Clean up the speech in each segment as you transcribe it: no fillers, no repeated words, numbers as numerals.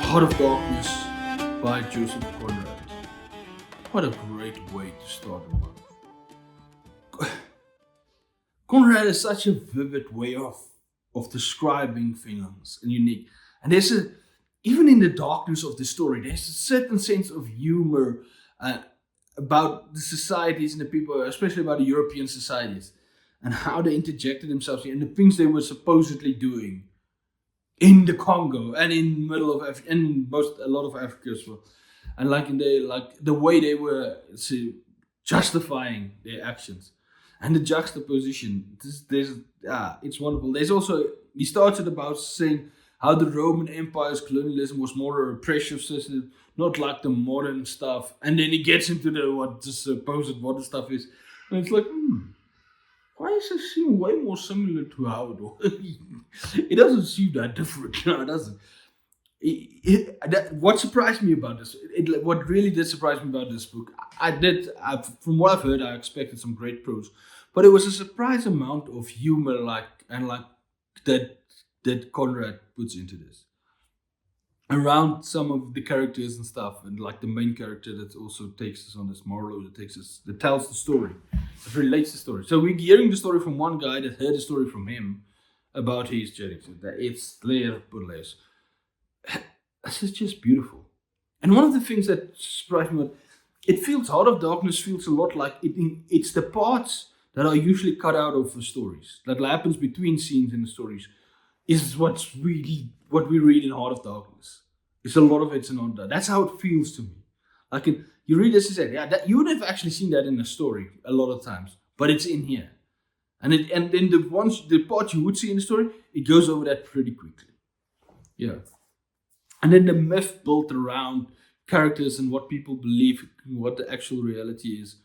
Heart of Darkness by Joseph Conrad. What a great way to start a month. Conrad has such a vivid way of describing things and unique. And even in the darkness of the story, there's a certain sense of humor uh, about the societies and the people, especially about the European societies, and how they interjected themselves and the things they were supposedly doing in the Congo and in middle of Africa and a lot of Africa as well, and the way they were justifying their actions and the juxtaposition. It's wonderful. There's also he starts it about saying how the Roman Empire's colonialism was more a repressive system, not like the modern stuff, and then he gets into what the supposed modern stuff is, and it's like, why does it seem way more similar to how it was? It doesn't seem that different. No, it doesn't. What surprised me about this, what really did surprise me about this book, from what I've heard, I expected some great prose, but it was a surprise amount of humor, that Conrad puts into this around some of the characters and stuff, and like the main character that also takes us on this Marlowe that tells the story, that relates the story. So we're hearing the story from one guy that heard the story from him about his journey. So that it's Leer Bourles. This is just beautiful. And one of the things that surprised me, it feels Heart of Darkness feels a lot like it's the parts that are usually cut out of the stories that happens between scenes in the stories is what we read in Heart of Darkness. It's a lot of it's not that. That's how it feels to me. You read this and say, yeah, that you would have actually seen that in a story a lot of times, but it's in here, and then the part you would see in the story, it goes over that pretty quickly. Yeah, and then the myth built around characters and what people believe, what the actual reality is,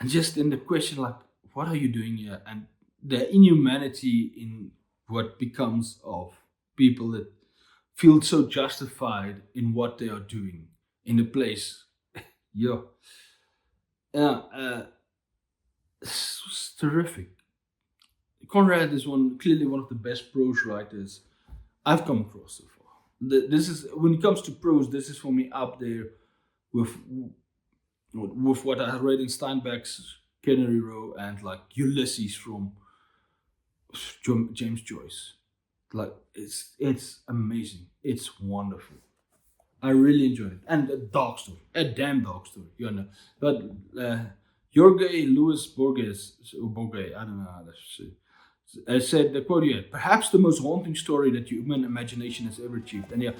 and just in the question like, what are you doing here, and the inhumanity in what becomes of people that feel so justified in what they are doing in the place. Yeah, it's terrific. Conrad is clearly one of the best prose writers I've come across so far. This is when it comes to prose, this is for me up there with what I read in Steinbeck's Canary Row and like Ulysses from James Joyce. Like it's amazing. It's wonderful. I really enjoyed it, and a dark story, a damn dark story, you know. But Jorge Luis Borges, or Borges, I don't know how to say, said the quote here: "Perhaps the most haunting story that human imagination has ever achieved." And yeah,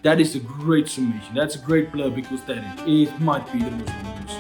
that is a great summation. That's a great blur because it might be the most haunting story.